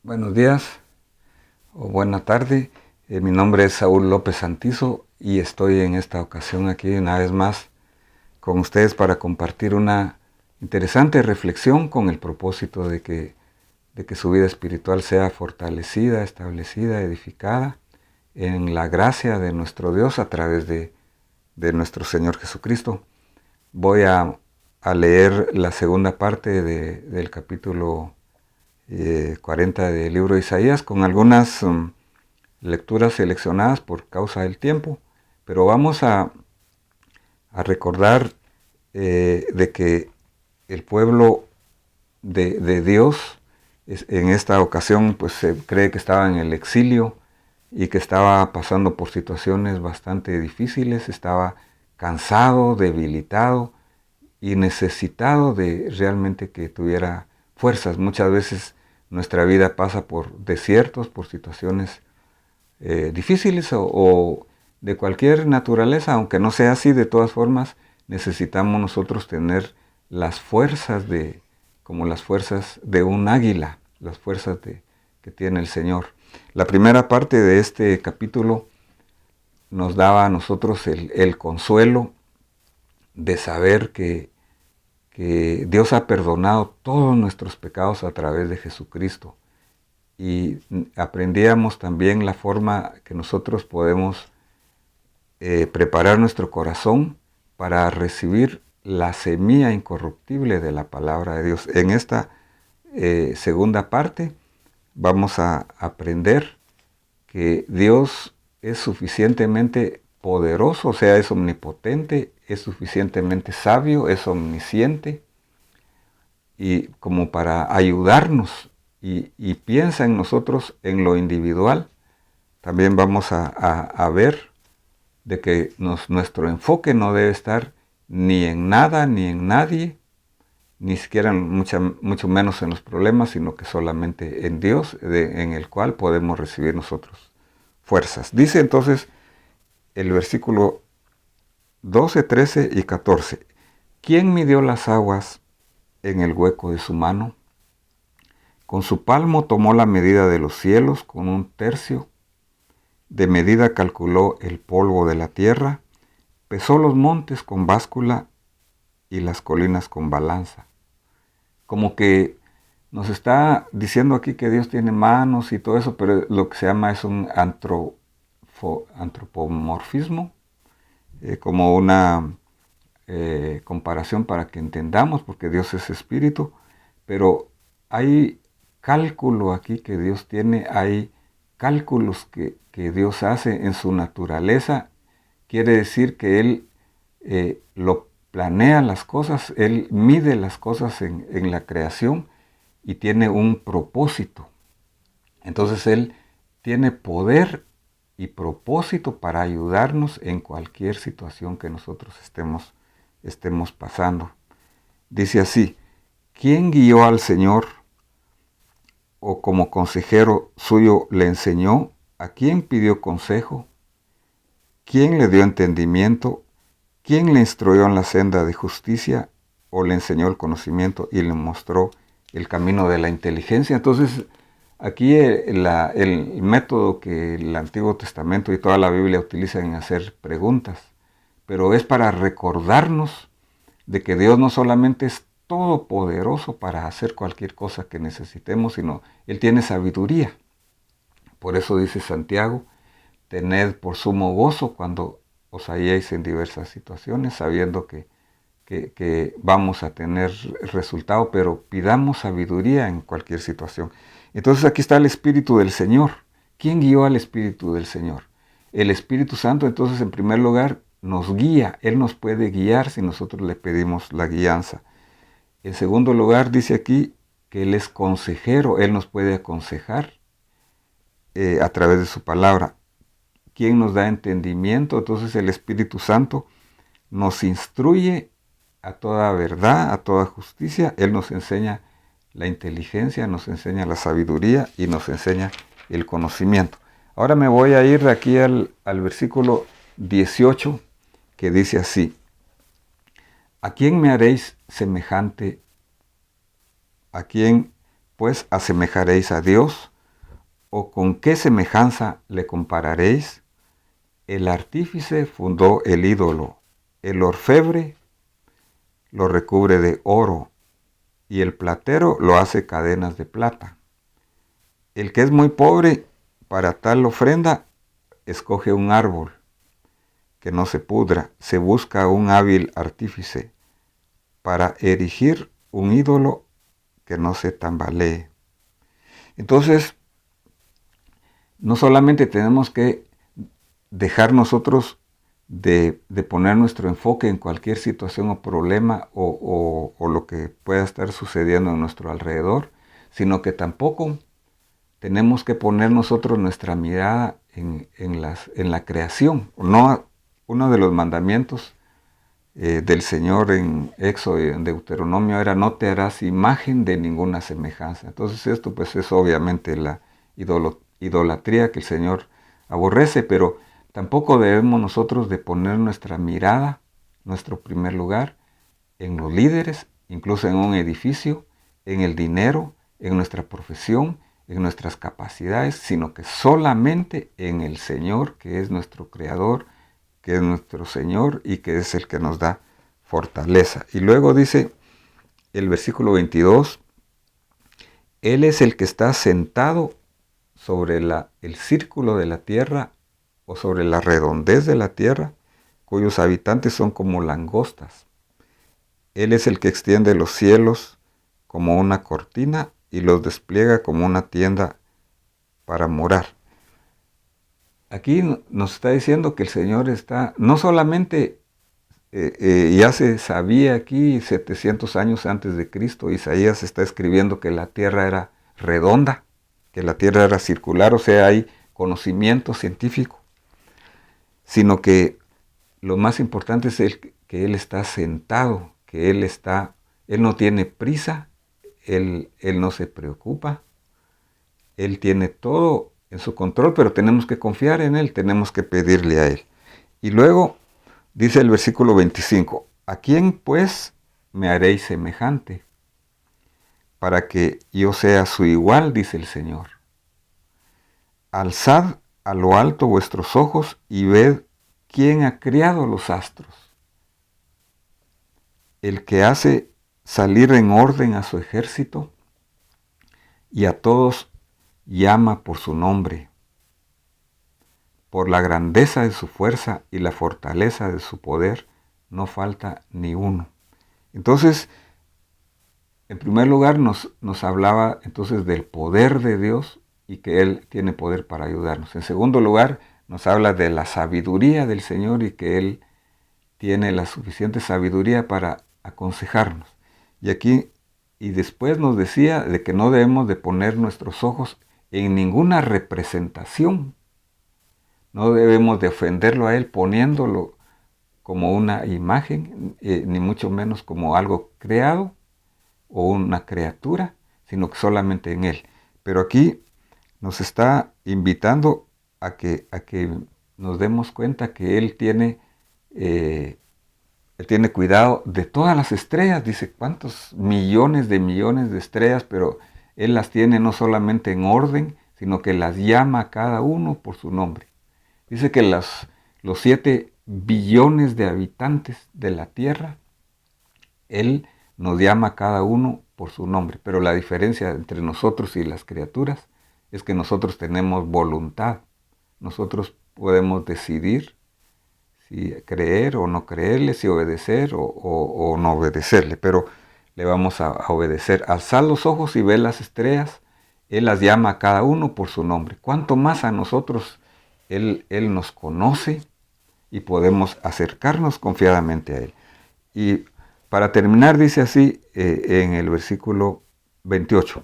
Buenos días o buena tarde. Mi nombre es Saúl López Santizo y estoy en esta ocasión aquí una vez más con ustedes para compartir una interesante reflexión con el propósito de que su vida espiritual sea fortalecida, establecida, edificada en la gracia de nuestro Dios a través de nuestro Señor Jesucristo. Voy a leer la segunda parte del capítulo 40 del libro de Isaías con algunas lecturas seleccionadas por causa del tiempo, pero vamos a recordar de que el pueblo de Dios en esta ocasión pues se cree que estaba en el exilio y que estaba pasando por situaciones bastante difíciles, estaba cansado, debilitado y necesitado de realmente que tuviera fuerzas. Muchas veces nuestra vida pasa por desiertos, por situaciones difíciles o de cualquier naturaleza, aunque no sea así, de todas formas necesitamos nosotros tener las fuerzas como las fuerzas de un águila, las fuerzas que tiene el Señor. La primera parte de este capítulo nos daba a nosotros el consuelo de saber que Dios ha perdonado todos nuestros pecados a través de Jesucristo. Y aprendíamos también la forma que nosotros podemos preparar nuestro corazón para recibir la semilla incorruptible de la palabra de Dios. En esta segunda parte vamos a aprender que Dios es suficientemente poderoso, o sea, es omnipotente, es suficientemente sabio, es omnisciente, y como para ayudarnos y piensa en nosotros en lo individual. También vamos a ver de que nuestro enfoque no debe estar ni en nada, ni en nadie, ni siquiera mucho menos en los problemas, sino que solamente en Dios, en el cual podemos recibir nosotros fuerzas. Dice entonces el versículo 12, 13 y 14. ¿Quién midió las aguas en el hueco de su mano? Con su palmo tomó la medida de los cielos, con un tercio de medida calculó el polvo de la tierra, pesó los montes con báscula y las colinas con balanza. Como que nos está diciendo aquí que Dios tiene manos y todo eso, pero lo que se llama es un antropomorfismo, como una comparación para que entendamos, porque Dios es espíritu, pero hay cálculo aquí que Dios tiene, hay cálculos que Dios hace en su naturaleza. Quiere decir que Él lo planea las cosas, Él mide las cosas en la creación y tiene un propósito. Entonces Él tiene poder y propósito para ayudarnos en cualquier situación que nosotros estemos pasando. Dice así: ¿quién guió al Señor o como consejero suyo le enseñó? ¿A quién pidió consejo? ¿Quién le dio entendimiento? ¿Quién le instruyó en la senda de justicia o le enseñó el conocimiento y le mostró el camino de la inteligencia? Entonces, aquí el método que el Antiguo Testamento y toda la Biblia utilizan en hacer preguntas, pero es para recordarnos de que Dios no solamente es todopoderoso para hacer cualquier cosa que necesitemos, sino Él tiene sabiduría. Por eso dice Santiago: tened por sumo gozo cuando os halléis en diversas situaciones, sabiendo que vamos a tener resultado, pero pidamos sabiduría en cualquier situación. Entonces aquí está el Espíritu del Señor. ¿Quién guió al Espíritu del Señor? El Espíritu Santo. Entonces, en primer lugar, nos guía. Él nos puede guiar si nosotros le pedimos la guianza. En segundo lugar, dice aquí que Él es consejero. Él nos puede aconsejar a través de su palabra. ¿Quién nos da entendimiento? Entonces el Espíritu Santo nos instruye a toda verdad, a toda justicia. Él nos enseña la inteligencia, nos enseña la sabiduría y nos enseña el conocimiento. Ahora me voy a ir de aquí al versículo 18, que dice así: ¿a quién me haréis semejante? ¿A quién pues asemejaréis a Dios? ¿O con qué semejanza le compararéis? El artífice fundó el ídolo, el orfebre lo recubre de oro, y el platero lo hace cadenas de plata. El que es muy pobre para tal ofrenda, escoge un árbol que no se pudra, se busca un hábil artífice para erigir un ídolo que no se tambalee. Entonces, no solamente tenemos que dejar nosotros de poner nuestro enfoque en cualquier situación o problema o lo que pueda estar sucediendo en nuestro alrededor, sino que tampoco tenemos que poner nosotros nuestra mirada en la creación. No, uno de los mandamientos del Señor en Éxodo y en Deuteronomio era: no te harás imagen de ninguna semejanza. Entonces esto pues es obviamente la idolatría que el Señor aborrece, pero tampoco debemos nosotros de poner nuestra mirada, nuestro primer lugar, en los líderes, incluso en un edificio, en el dinero, en nuestra profesión, en nuestras capacidades, sino que solamente en el Señor, que es nuestro Creador, que es nuestro Señor y que es el que nos da fortaleza. Y luego dice el versículo 22, Él es el que está sentado sobre el círculo de la tierra o sobre la redondez de la tierra, cuyos habitantes son como langostas. Él es el que extiende los cielos como una cortina y los despliega como una tienda para morar. Aquí nos está diciendo que el Señor está, no solamente ya se sabía aquí 700 años antes de Cristo, Isaías está escribiendo que la tierra era redonda, que la tierra era circular, o sea, hay conocimiento científico, sino que lo más importante es que Él está sentado, que Él no tiene prisa, Él no se preocupa, Él tiene todo en su control, pero tenemos que confiar en Él, tenemos que pedirle a Él. Y luego dice el versículo 25, ¿a quién pues me haréis semejante? Para que yo sea su igual, dice el Señor. Alzad a lo alto vuestros ojos y ved quién ha criado los astros. El que hace salir en orden a su ejército y a todos llama por su nombre. Por la grandeza de su fuerza y la fortaleza de su poder, no falta ni uno. Entonces, en primer lugar nos hablaba entonces del poder de Dios y que Él tiene poder para ayudarnos. En segundo lugar, nos habla de la sabiduría del Señor y que Él tiene la suficiente sabiduría para aconsejarnos. Y después nos decía de que no debemos de poner nuestros ojos en ninguna representación. No debemos de ofenderlo a Él poniéndolo como una imagen, ni mucho menos como algo creado o una criatura, sino que solamente en Él. Pero aquí nos está invitando a que nos demos cuenta que Él tiene cuidado de todas las estrellas. Dice, ¿cuántos millones de estrellas? Pero Él las tiene no solamente en orden, sino que las llama a cada uno por su nombre. Dice que los 7 billones de habitantes de la tierra, Él nos llama a cada uno por su nombre. Pero la diferencia entre nosotros y las criaturas es que nosotros tenemos voluntad. Nosotros podemos decidir si creer o no creerle, si obedecer o no obedecerle. Pero le vamos a obedecer. Alzad los ojos y ve las estrellas. Él las llama a cada uno por su nombre. ¿Cuánto más a nosotros Él nos conoce y podemos acercarnos confiadamente a Él? Y para terminar dice así en el versículo 28.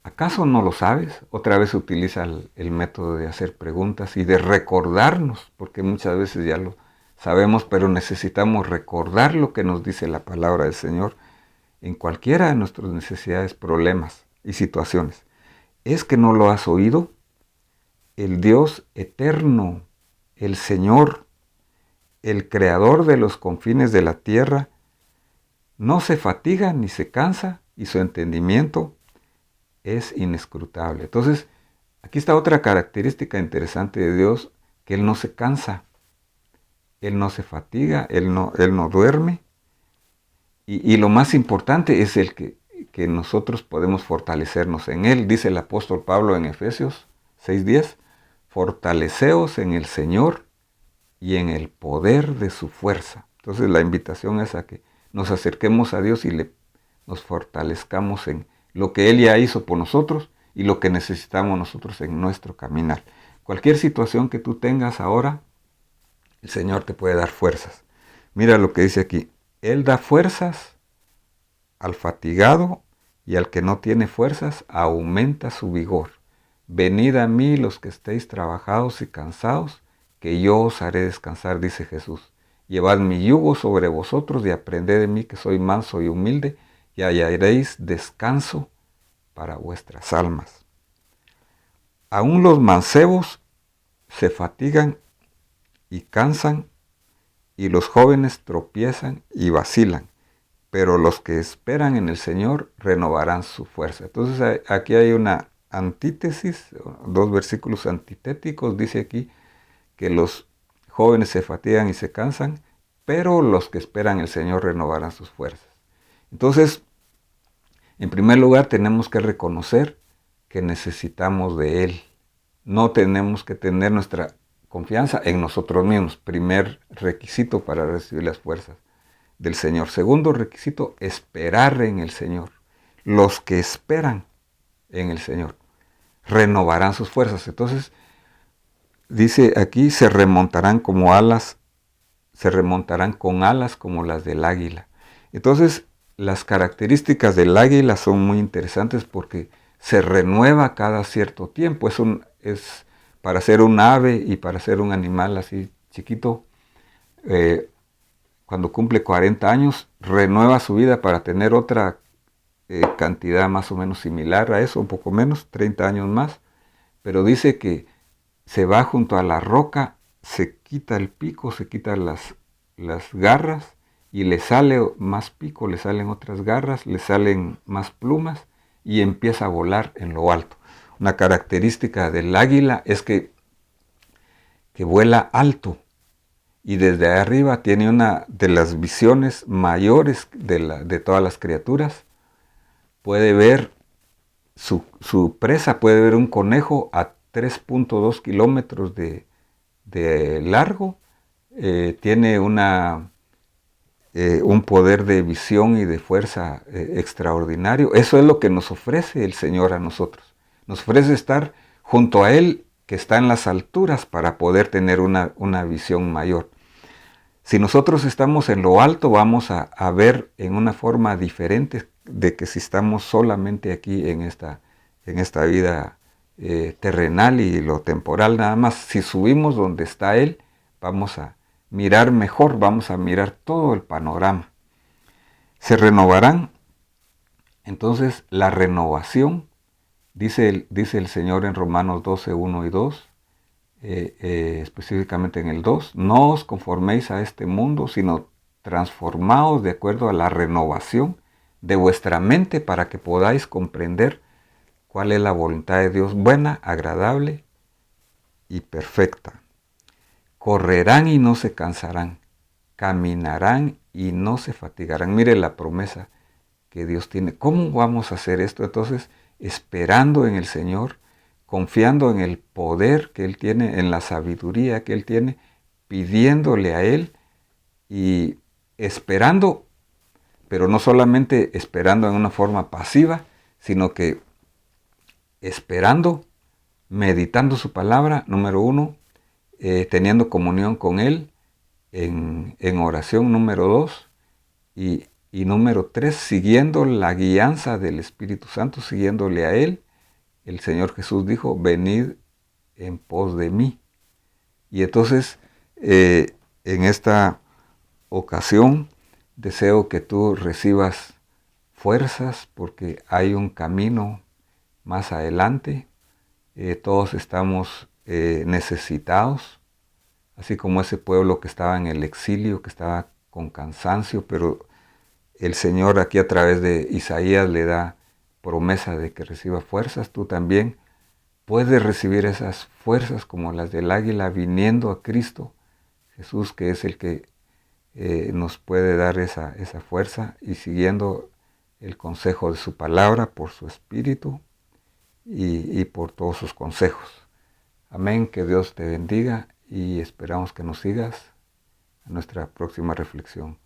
¿Acaso no lo sabes? Otra vez utiliza el método de hacer preguntas y de recordarnos, porque muchas veces ya lo sabemos, pero necesitamos recordar lo que nos dice la palabra del Señor en cualquiera de nuestras necesidades, problemas y situaciones. ¿Es que no lo has oído? El Dios eterno, el Señor, el Creador de los confines de la tierra, no se fatiga ni se cansa y su entendimiento es inescrutable. Entonces, aquí está otra característica interesante de Dios, que Él no se cansa, Él no se fatiga, Él no duerme. Y lo más importante es el que nosotros podemos fortalecernos en Él. Dice el apóstol Pablo en Efesios 6:10, fortaleceos en el Señor y en el poder de su fuerza. Entonces la invitación es a que nos acerquemos a Dios y nos fortalezcamos en lo que Él ya hizo por nosotros y lo que necesitamos nosotros en nuestro caminar. Cualquier situación que tú tengas ahora, el Señor te puede dar fuerzas. Mira lo que dice aquí. Él da fuerzas al fatigado y al que no tiene fuerzas aumenta su vigor. Venid a mí los que estéis trabajados y cansados, que yo os haré descansar, dice Jesús. Llevad mi yugo sobre vosotros y aprended de mí que soy manso y humilde, y hallaréis descanso para vuestras almas. Aún los mancebos se fatigan y cansan, y los jóvenes tropiezan y vacilan, pero los que esperan en el Señor renovarán su fuerza. Entonces aquí hay una antítesis, dos versículos antitéticos. Dice aquí que los jóvenes se fatigan y se cansan, pero los que esperan en el Señor renovarán sus fuerzas. Entonces, en primer lugar tenemos que reconocer que necesitamos de Él. No tenemos que tener nuestra confianza en nosotros mismos. Primer requisito para recibir las fuerzas del Señor. Segundo requisito, esperar en el Señor. Los que esperan en el Señor renovarán sus fuerzas. Entonces, dice aquí, se remontarán con alas como las del águila. Entonces, las características del águila son muy interesantes porque se renueva cada cierto tiempo. Es para ser un ave y para ser un animal así chiquito, cuando cumple 40 años, renueva su vida para tener otra cantidad más o menos similar a eso, un poco menos, 30 años más. Pero dice que se va junto a la roca, se quita el pico, se quita las garras y le sale más pico, le salen otras garras, le salen más plumas y empieza a volar en lo alto. Una característica del águila es que vuela alto y desde arriba tiene una de las visiones mayores de todas las criaturas. Puede ver su presa, puede ver un conejo a 3.2 kilómetros de largo. Tiene un poder de visión y de fuerza extraordinario. Eso es lo que nos ofrece el Señor a nosotros. Nos ofrece estar junto a Él, que está en las alturas, para poder tener una visión mayor. Si nosotros estamos en lo alto, vamos a ver en una forma diferente de que si estamos solamente aquí en esta vida terrenal y lo temporal nada más. Si subimos donde está Él, vamos a mirar mejor, vamos a mirar todo el panorama. Se renovarán. Entonces, la renovación, dice el Señor en Romanos 12, 1 y 2, específicamente en el 2, no os conforméis a este mundo, sino transformaos de acuerdo a la renovación de vuestra mente para que podáis comprender cuál es la voluntad de Dios buena, agradable y perfecta. Correrán y no se cansarán, caminarán y no se fatigarán. Mire la promesa que Dios tiene. ¿Cómo vamos a hacer esto? Entonces, esperando en el Señor, confiando en el poder que Él tiene, en la sabiduría que Él tiene, pidiéndole a Él y esperando, pero no solamente esperando en una forma pasiva, sino que esperando, meditando su palabra, número 1, teniendo comunión con Él en oración, número 2, y número 3, siguiendo la guianza del Espíritu Santo, siguiéndole a Él. El Señor Jesús dijo, venid en pos de mí. Y entonces, en esta ocasión, deseo que tú recibas fuerzas porque hay un camino más adelante. Todos estamos necesitados, así como ese pueblo que estaba en el exilio, que estaba con cansancio, pero el Señor aquí a través de Isaías le da promesa de que reciba fuerzas, tú también puedes recibir esas fuerzas como las del águila viniendo a Cristo Jesús, que es el que nos puede dar esa fuerza, y siguiendo el consejo de su palabra por su espíritu y por todos sus consejos. Amén, que Dios te bendiga y esperamos que nos sigas en nuestra próxima reflexión.